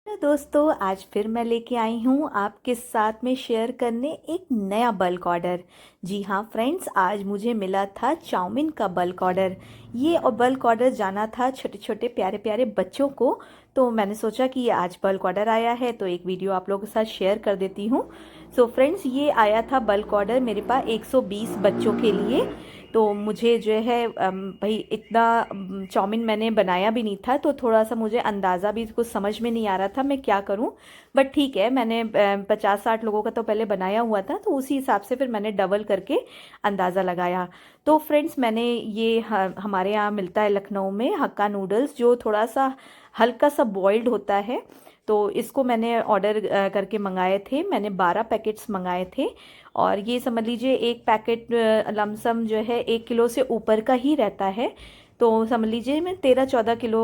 Hello दोस्तों, आज फिर मैं लेके आई हूँ आपके साथ में शेयर करने एक नया बल्क ऑर्डर। जी हाँ फ्रेंड्स, आज मुझे मिला था चाउमीन का बल्क ऑर्डर। ये और बल्क ऑर्डर जाना था छोटे छोटे प्यारे प्यारे बच्चों को। तो मैंने सोचा कि आज बल्क ऑर्डर आया है तो एक वीडियो आप लोगों के साथ शेयर कर देती हूँ। सो फ्रेंड्स, ये आया था बल्क ऑर्डर मेरे पास 120 बच्चों के लिए। तो मुझे जो है भाई इतना चाउमीन मैंने बनाया भी नहीं था, तो थोड़ा सा मुझे अंदाज़ा भी कुछ समझ में नहीं आ रहा था मैं क्या करूं। बट ठीक है, मैंने 50-60 लोगों का तो पहले बनाया हुआ था, तो उसी हिसाब से फिर मैंने डबल करके अंदाज़ा लगाया। तो फ्रेंड्स, मैंने ये हमारे यहाँ मिलता है लखनऊ में हक्का नूडल्स, जो थोड़ा सा हल्का सा बॉइल्ड होता है। तो इसको मैंने ऑर्डर करके मंगाए थे। मैंने 12 पैकेट्स मंगाए थे। और ये समझ लीजिए एक पैकेट लमसम जो है 1 किलो से ऊपर का ही रहता है। तो समझ लीजिए मैं 13-14 किलो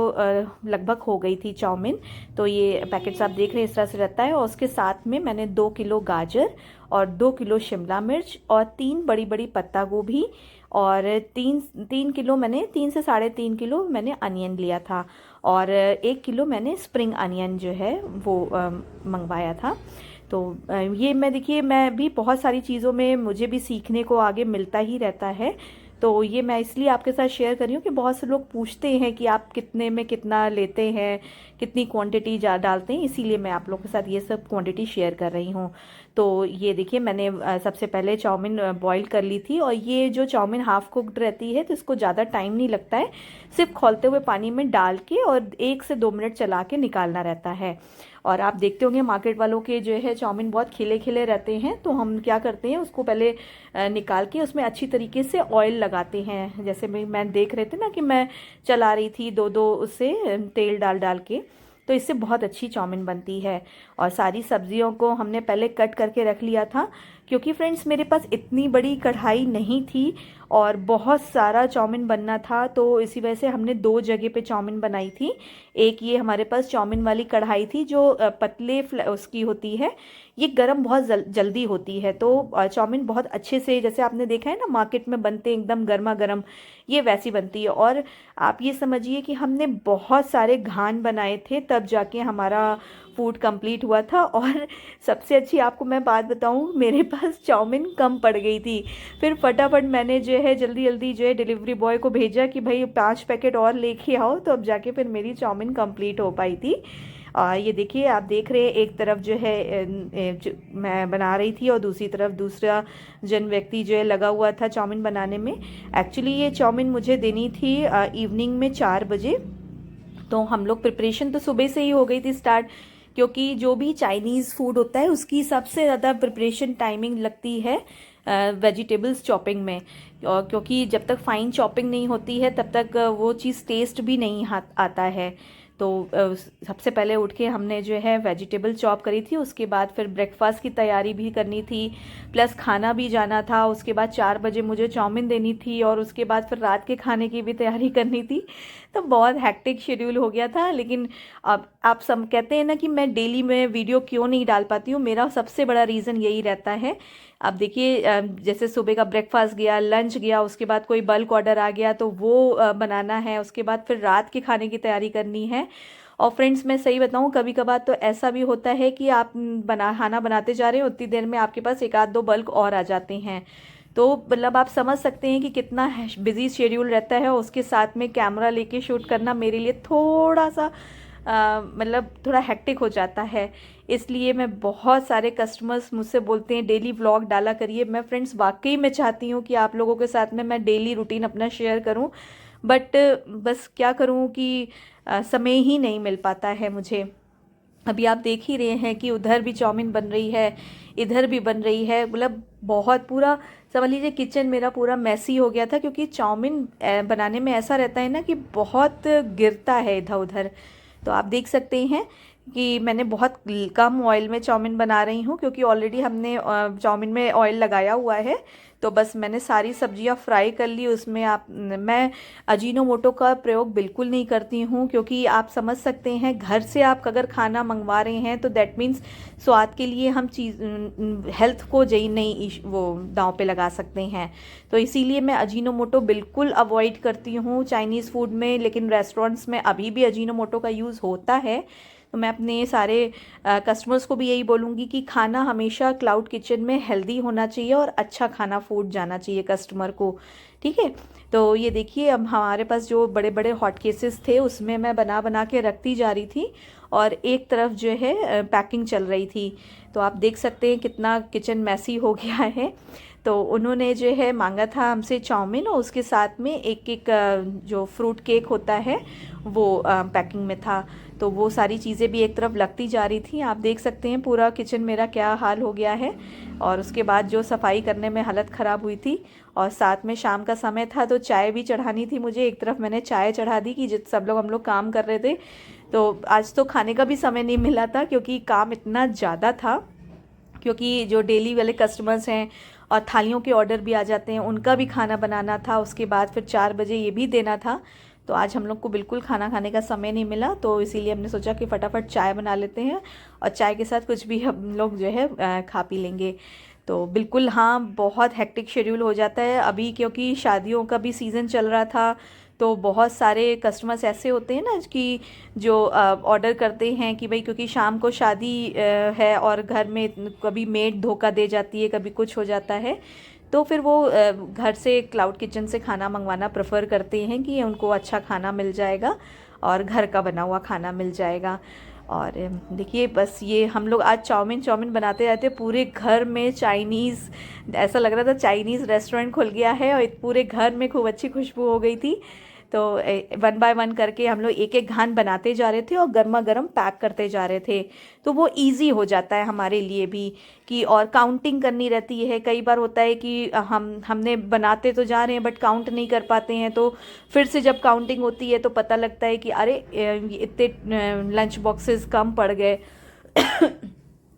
लगभग हो गई थी चाउमीन। तो ये पैकेट्स आप देख रहे हैं इस तरह से रहता है। और उसके साथ में मैंने 2 किलो गाजर और 2 किलो शिमला मिर्च और 3 बड़ी बड़ी पत्ता गोभी और 3 किलो मैंने 3 से 3.5 किलो मैंने अनियन लिया था। और 1 किलो मैंने स्प्रिंग अनियन जो है वो मंगवाया था। तो ये मैं देखिए, मैं भी बहुत सारी चीज़ों में मुझे भी सीखने को आगे मिलता ही रहता है। तो ये मैं इसलिए आपके साथ शेयर कर रही हूँ कि बहुत से लोग पूछते हैं कि आप कितने में कितना लेते हैं, कितनी क्वांटिटी डालते हैं, इसीलिए मैं आप लोगों के साथ ये सब क्वांटिटी शेयर कर रही हूँ। तो ये देखिए, मैंने सबसे पहले चाउमीन बॉईल कर ली थी। और ये जो चाउमीन हाफ कुक्ड रहती है तो इसको ज़्यादा टाइम नहीं लगता है, सिर्फ खौलते हुए पानी में डाल के और 1 से 2 मिनट चला के निकालना रहता है। और आप देखते होंगे मार्केट वालों के जो है चाउमीन बहुत खिले खिले रहते हैं, तो हम क्या करते हैं उसको पहले निकाल के उसमें अच्छी तरीके से ऑयल लगाते हैं। जैसे मैं देख रहे थे ना कि मैं चला रही थी दो दो उससे तेल डाल डाल के, तो इससे बहुत अच्छी चाउमीन बनती है। और सारी सब्जियों को हमने पहले कट करके रख लिया था, क्योंकि फ्रेंड्स मेरे पास इतनी बड़ी कढ़ाई नहीं थी और बहुत सारा चाउमीन बनना था। तो इसी वजह से हमने 2 जगह पे चाउमीन बनाई थी। एक ये हमारे पास चाउमीन वाली कढ़ाई थी जो पतले उसकी होती है, ये गरम बहुत जल्दी होती है। तो चाउमीन बहुत अच्छे से, जैसे आपने देखा है ना मार्केट में बनते हैं एकदम गर्मा गर्म, ये वैसी बनती है। और आप ये समझिए कि हमने बहुत सारे घान बनाए थे तब जाके हमारा फूड कंप्लीट हुआ था। और सबसे अच्छी आपको मैं बात बताऊं, मेरे पास चाउमीन कम पड़ गई थी। फिर फटाफट मैंने जो है जल्दी जल्दी जो है डिलीवरी बॉय को भेजा कि भाई 5 पैकेट और लेके आओ, तो अब जाके फिर मेरी चाउमीन कंप्लीट हो पाई थी। ये देखिए, आप देख रहे हैं एक तरफ जो है मैं बना रही थी और दूसरी तरफ दूसरा जन व्यक्ति जो है लगा हुआ था चाउमीन बनाने में। एक्चुअली ये चाउमीन मुझे देनी थी इवनिंग में 4 बजे। तो हम लोग प्रिपरेशन तो सुबह से ही हो गई थी स्टार्ट, क्योंकि जो भी चाइनीज़ फूड होता है उसकी सबसे ज़्यादा प्रिपरेशन टाइमिंग लगती है वेजिटेबल्स चॉपिंग में। और क्योंकि जब तक फाइन चॉपिंग नहीं होती है तब तक वो चीज़ टेस्ट भी नहीं आता है। तो सबसे पहले उठ के हमने जो है वेजिटेबल चॉप करी थी, उसके बाद फिर ब्रेकफास्ट की तैयारी भी करनी थी, प्लस खाना भी जाना था। उसके बाद 4 बजे मुझे चाउमीन देनी थी और उसके बाद फिर रात के खाने की भी तैयारी करनी थी। तो बहुत हेक्टिक शेड्यूल हो गया था। लेकिन अब आप सब कहते हैं ना कि मैं डेली में वीडियो क्यों नहीं डाल पाती हूँ, मेरा सबसे बड़ा रीज़न यही रहता है। अब देखिए, जैसे सुबह का ब्रेकफास्ट गया, लंच गया, उसके बाद कोई बल्क ऑर्डर आ गया तो वो बनाना है, उसके बाद फिर रात के खाने की तैयारी करनी है। और फ्रेंड्स, मैं सही बताऊं, कभी कभार तो ऐसा भी होता है कि आप खाना बनाते जा रहे हो, उतनी देर में आपके पास 1-2 बल्क और आ जाते हैं। तो मतलब आप समझ सकते हैं कि कितना बिजी शेड्यूल रहता है। उसके साथ में कैमरा लेके शूट करना मेरे लिए थोड़ा सा मतलब थोड़ा हेक्टिक हो जाता है। इसलिए मैं, बहुत सारे कस्टमर्स मुझसे बोलते हैं डेली व्लॉग डाला करिए। मैं फ्रेंड्स वाकई में चाहती हूँ कि आप लोगों के साथ में मैं डेली रूटीन अपना शेयर करूँ, बट बस क्या करूँ कि समय ही नहीं मिल पाता है मुझे। अभी आप देख ही रहे हैं कि उधर भी चाउमीन बन रही है, इधर भी बन रही है। मतलब बहुत पूरा समझ लीजिए किचन मेरा पूरा मैसी हो गया था, क्योंकि चाउमीन बनाने में ऐसा रहता है ना कि बहुत गिरता है इधर उधर। तो आप देख सकते हैं कि मैंने बहुत कम ऑयल में चाउमीन बना रही हूँ, क्योंकि ऑलरेडी हमने चाउमीन में ऑयल लगाया हुआ है। तो बस मैंने सारी सब्जियां फ्राई कर ली। उसमें मैं अजीनोमोटो का प्रयोग बिल्कुल नहीं करती हूँ, क्योंकि आप समझ सकते हैं घर से आप अगर खाना मंगवा रहे हैं तो दैट मीन्स स्वाद के लिए हम चीज़ हेल्थ को जई नहीं वो दांव पे लगा सकते हैं। तो इसीलिए मैं अजीनोमोटो बिल्कुल अवॉइड करती हूँ चाइनीज़ फूड में। लेकिन रेस्टोरेंट्स में अभी भी अजीनोमोटो का यूज़ होता है, तो मैं अपने सारे कस्टमर्स को भी यही बोलूँगी कि खाना हमेशा क्लाउड किचन में हेल्दी होना चाहिए और अच्छा खाना फूड जाना चाहिए कस्टमर को, ठीक है। तो ये देखिए, अब हमारे पास जो बड़े बड़े हॉट केसेस थे उसमें मैं बना बना के रखती जा रही थी और एक तरफ जो है पैकिंग चल रही थी। तो आप देख सकते हैं कितना किचन मैसी हो गया है। तो उन्होंने जो है मांगा था हमसे चाउमीन और उसके साथ में एक एक जो फ्रूट केक होता है वो पैकिंग में था। तो वो सारी चीज़ें भी एक तरफ लगती जा रही थी। आप देख सकते हैं पूरा किचन मेरा क्या हाल हो गया है। और उसके बाद जो सफाई करने में हालत ख़राब हुई थी और साथ में शाम का समय था तो चाय भी चढ़ानी थी मुझे। एक तरफ मैंने चाय चढ़ा दी कि जित सब लोग हम लोग काम कर रहे थे। तो आज तो खाने का भी समय नहीं मिला था क्योंकि काम इतना ज़्यादा था, क्योंकि जो डेली वाले कस्टमर्स हैं और थालियों के ऑर्डर भी आ जाते हैं उनका भी खाना बनाना था। उसके बाद फिर 4 बजे ये भी देना था। तो आज हम लोग को बिल्कुल खाना खाने का समय नहीं मिला, तो इसीलिए हमने सोचा कि फटाफट चाय बना लेते हैं और चाय के साथ कुछ भी हम लोग जो है खा पी लेंगे। तो बिल्कुल हाँ, बहुत हेक्टिक शेड्यूल हो जाता है अभी, क्योंकि शादियों का भी सीज़न चल रहा था। तो बहुत सारे कस्टमर्स ऐसे होते हैं ना कि जो ऑर्डर करते हैं कि भाई क्योंकि शाम को शादी है और घर में कभी मेड धोखा दे जाती है, कभी कुछ हो जाता है, तो फिर वो घर से क्लाउड किचन से खाना मंगवाना प्रेफर करते हैं कि उनको अच्छा खाना मिल जाएगा और घर का बना हुआ खाना मिल जाएगा। और देखिए बस ये हम लोग आज चाउमीन बनाते रहते, पूरे घर में चाइनीज़, ऐसा लग रहा था चाइनीज़ रेस्टोरेंट खुल गया है और पूरे घर में खूब अच्छी खुशबू हो गई थी। तो 1 बाय 1 करके हम लोग एक एक घान बनाते जा रहे थे और गर्मा गर्म पैक करते जा रहे थे। तो वो इजी हो जाता है हमारे लिए भी कि, और काउंटिंग करनी रहती है। कई बार होता है कि हमने बनाते तो जा रहे हैं बट काउंट नहीं कर पाते हैं, तो फिर से जब काउंटिंग होती है तो पता लगता है कि अरे इतने लंच बॉक्सेस कम पड़ गए।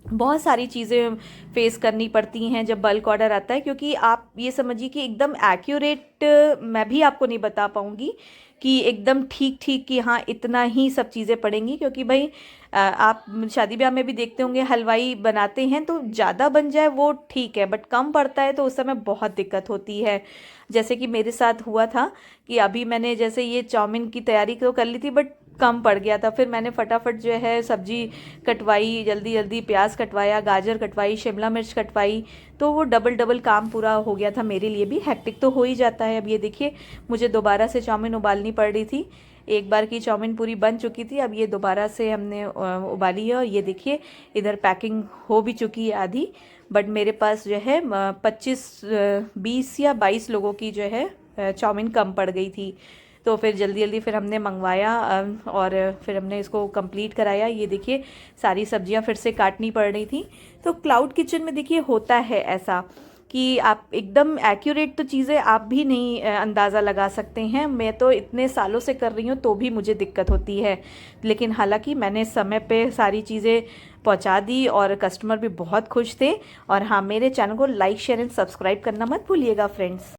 बहुत सारी चीज़ें फेस करनी पड़ती हैं जब बल्क ऑर्डर आता है, क्योंकि आप ये समझिए कि एकदम एक्यूरेट मैं भी आपको नहीं बता पाऊँगी कि एकदम ठीक ठीक कि हाँ इतना ही सब चीज़ें पड़ेंगी। क्योंकि भाई आप शादी ब्याह में भी देखते होंगे हलवाई बनाते हैं तो ज़्यादा बन जाए वो ठीक है, बट कम पड़ता है तो उस समय बहुत दिक्कत होती है। जैसे कि मेरे साथ हुआ था कि अभी मैंने जैसे ये चाउमीन की तैयारी तो कर ली थी बट कम पड़ गया था। फिर मैंने फटाफट जो है सब्जी कटवाई, जल्दी जल्दी प्याज कटवाया, गाजर कटवाई, शिमला मिर्च कटवाई, तो वो डबल डबल काम पूरा हो गया था मेरे लिए भी। हेक्टिक तो हो ही जाता है। अब ये देखिए मुझे दोबारा से चाउमीन उबालनी पड़ रही थी। एक बार की चाउमीन पूरी बन चुकी थी, अब ये दोबारा से हमने उबाली है। और ये देखिए इधर पैकिंग हो भी चुकी है आधी, बट मेरे पास जो है 20 या 22 लोगों की जो है चाउमीन कम पड़ गई थी। तो फिर जल्दी जल्दी फिर हमने मंगवाया और फिर हमने इसको कंप्लीट कराया। ये देखिए सारी सब्जियां फिर से काटनी पड़ रही थी। तो क्लाउड किचन में देखिए होता है ऐसा कि आप एकदम एक्यूरेट तो चीज़ें आप भी नहीं अंदाज़ा लगा सकते हैं। मैं तो इतने सालों से कर रही हूँ तो भी मुझे दिक्कत होती है, लेकिन हालांकि मैंने समय पे सारी चीज़ें पहुँचा दी और कस्टमर भी बहुत खुश थे। और हाँ, मेरे चैनल को लाइक शेयर एंड सब्सक्राइब करना मत भूलिएगा फ्रेंड्स।